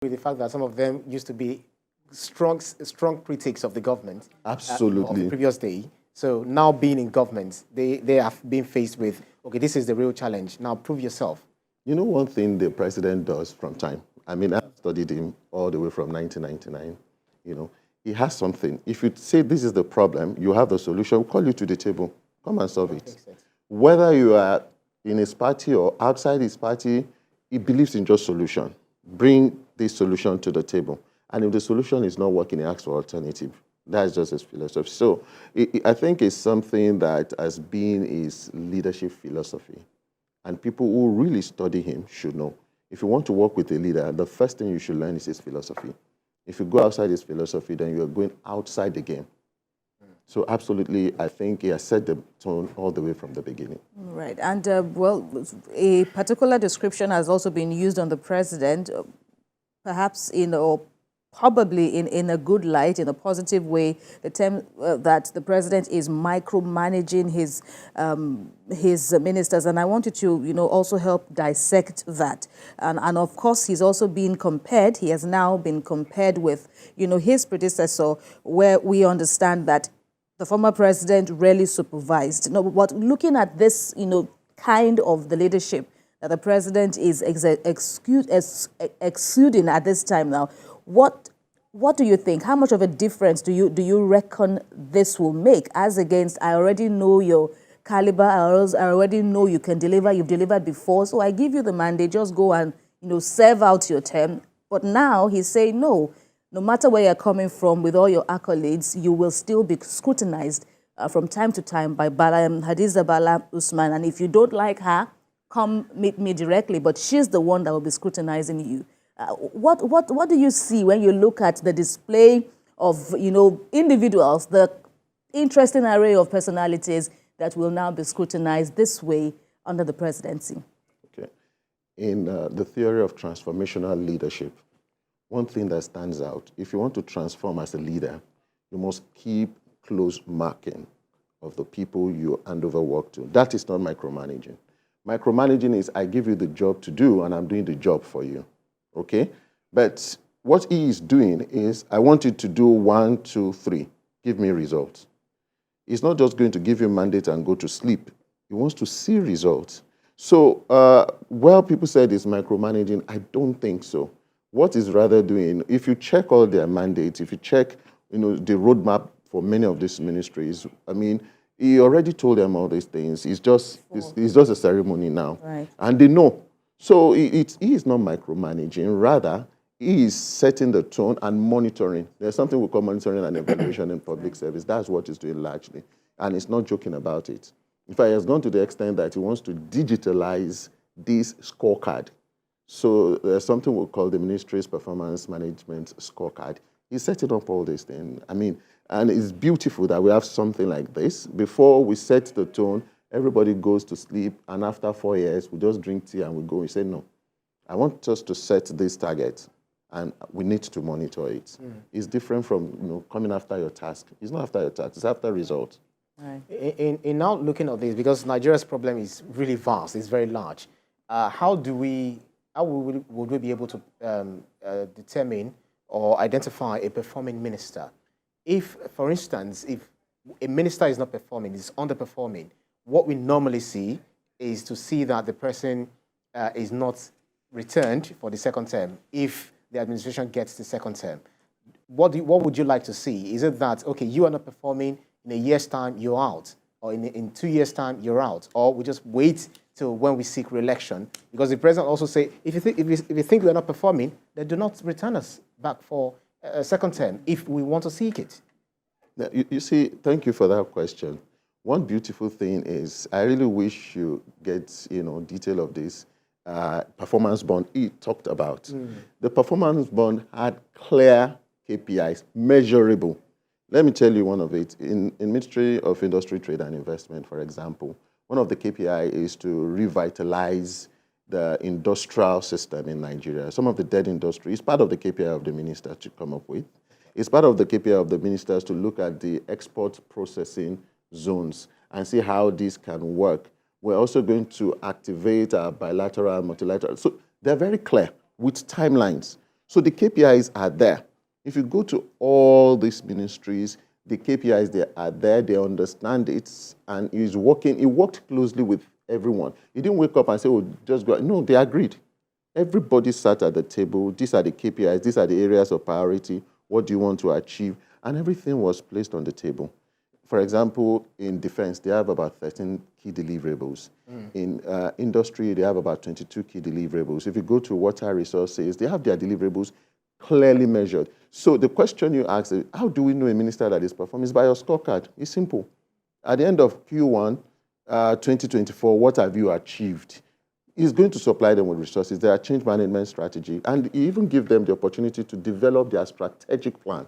with the fact that some of them used to be strong critics of the government of the Absolutely. previous day. So now being in government, they have been faced with, okay, this is the real challenge. Now prove yourself. You know one thing the president does from time? I mean, I've studied him all the way from 1999. You know, he has something. If you say this is the problem, you have the solution, we'll call you to the table. Come and solve it. Whether you are in his party or outside his party, he believes in just solution. Bring this solution to the table. And if the solution is not working, he asks for alternative. That's just his philosophy. So I think it's something that has been his leadership philosophy. And people who really study him should know. If you want to work with a leader, the first thing you should learn is his philosophy. If you go outside his philosophy, then you're going outside the game. So absolutely, I think he has set the tone all the way from the beginning. Right. And, well, a particular description has also been used on the president, perhaps probably in a good light, in a positive way, the term that the president is micromanaging his ministers. And I wanted to, also help dissect that. And of course, he's also being compared. He has now been compared with, his predecessor, where we understand that the former president rarely supervised. No, but looking at this, kind of the leadership that the president is exuding at this time now, what do you think? How much of a difference do you reckon this will make? As against, I already know your caliber, I already know you can deliver, you've delivered before, so I give you the mandate, just go and, serve out your term. But now he's saying, no matter where you're coming from with all your accolades, you will still be scrutinized from time to time by Hadiza Bala Usman. And if you don't like her, come meet me directly. But she's the one that will be scrutinizing you. What do you see when you look at the display of, individuals, the interesting array of personalities that will now be scrutinized this way under the presidency? Okay. In the theory of transformational leadership, one thing that stands out, if you want to transform as a leader, you must keep close marking of the people you hand over work to. That is not micromanaging. Micromanaging is, I give you the job to do, and I'm doing the job for you. Okay? But what he is doing is, I want you to do 1, 2, 3. Give me results. He's not just going to give you a mandate and go to sleep. He wants to see results. So, well, people said it's micromanaging. I don't think so. What is rather doing, if you check all their mandates, if you check, the roadmap for many of these ministries, I mean, he already told them all these things. It's just a ceremony now. Right. And they know. So he is not micromanaging. Rather, he is setting the tone and monitoring. There's something we call monitoring and evaluation in public service. That's what he's doing largely. And he's not joking about it. In fact, he has gone to the extent that he wants to digitalize this scorecard. So there's something we call the Ministry's Performance Management Scorecard. He's setting up all these things. I mean, and it's beautiful that we have something like this. Before we set the tone, everybody goes to sleep, and after 4 years, we just drink tea and we go. We say, no, I want us to set this target, and we need to monitor it. It's different from coming after your task. It's not after your task, it's after results. Right. In now looking at this, because Nigeria's problem is really vast, it's very large, how would we be able to determine or identify a performing minister? If, for instance, if a minister is not performing, is underperforming, what we normally see is to see that the person is not returned for the second term if the administration gets the second term. What would you like to see? Is it that, okay, you are not performing, in a year's time, you're out, or in 2 years' time, you're out, or we just wait till when we seek re-election? Because the president also say, if you think we're not performing, then do not return us back for a second term if we want to seek it. Now, you see, thank you for that question. One beautiful thing is, I really wish you get detail of this performance bond he talked about. The performance bond had clear KPIs, measurable. Let me tell you one of it. In Ministry of Industry, Trade and Investment, for example, one of the KPI is to revitalize the industrial system in Nigeria. Some of the dead industry is part of the KPI of the minister to come up with. It's part of the KPI of the ministers to look at the export processing zones and see how this can work. We're also going to activate our bilateral, multilateral. So they're very clear with timelines. So the KPIs are there. If you go to all these ministries, the KPIs they are there, they understand it, and he's working. He worked closely with everyone. He didn't wake up and say, oh, just go. No, they agreed. Everybody sat at the table. These are the KPIs. These are the areas of priority. What do you want to achieve? And everything was placed on the table. For example, in defense, they have about 13 key deliverables. In industry, they have about 22 key deliverables. If you go to water resources, they have their deliverables clearly measured. So the question you ask is, how do we know a minister that is performing? It's by your scorecard. It's simple. At the end of Q1 2024, what have you achieved? He's going to supply them with resources, their change management strategy, and he even give them the opportunity to develop their strategic plan,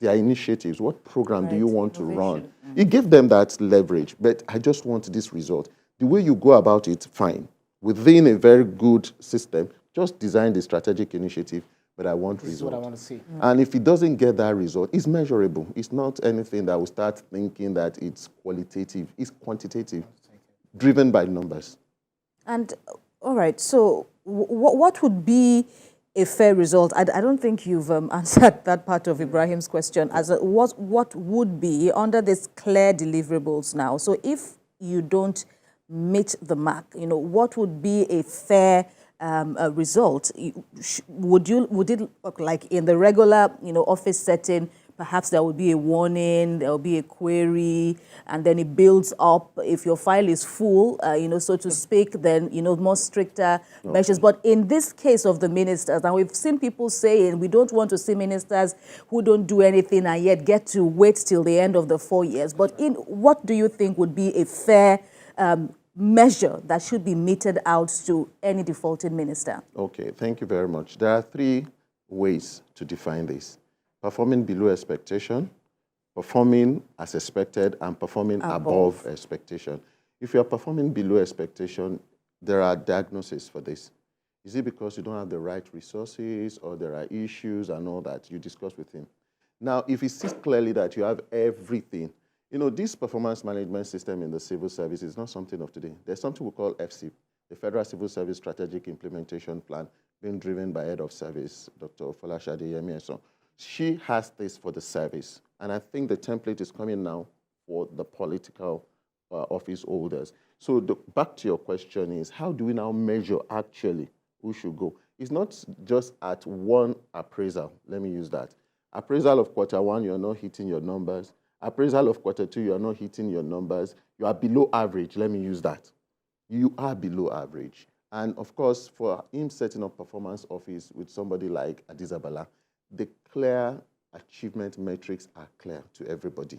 their initiatives. What program do you want to run? He gave them that leverage, but I just want this result. The way you go about it, fine. Within a very good system, just design the strategic initiative, but I want result. This is what I want to see. And if he doesn't get that result, it's measurable. It's not anything that will start thinking that it's qualitative. It's quantitative, driven by numbers. And all right, so what would be a fair result? I don't think you've answered that part of Ibrahim's question. What would be under these clear deliverables now? So if you don't meet the mark, what would be a fair result? Would it look like in the regular office setting? Perhaps there would be a warning, there will be a query, and then it builds up. If your file is full, so to speak, then, more stricter measures. But in this case of the ministers, and we've seen people saying we don't want to see ministers who don't do anything and yet get to wait till the end of the 4 years. But what do you think would be a fair measure that should be meted out to any defaulting minister? Okay, thank you very much. There are 3 ways to define this. Performing below expectation, performing as expected, and performing above expectation. If you are performing below expectation, there are diagnoses for this. Is it because you don't have the right resources, or there are issues and all that? You discuss with him. Now, if he sees clearly that you have everything, this performance management system in the civil service is not something of today. There's something we call FCIP, the Federal Civil Service Strategic Implementation Plan, being driven by Head of Service, Dr. Adeyemi and so on. She has this for the service, and I think the template is coming now for the political office holders. So back to your question is, how do we now measure actually who should go? It's not just at one appraisal. Let me use that. Appraisal of Q1, you're not hitting your numbers. Appraisal of Q2, you're not hitting your numbers. You are below average. Let me use that. You are below average. And of course, for him setting up performance office with somebody like Adeyemi, the clear achievement metrics are clear to everybody.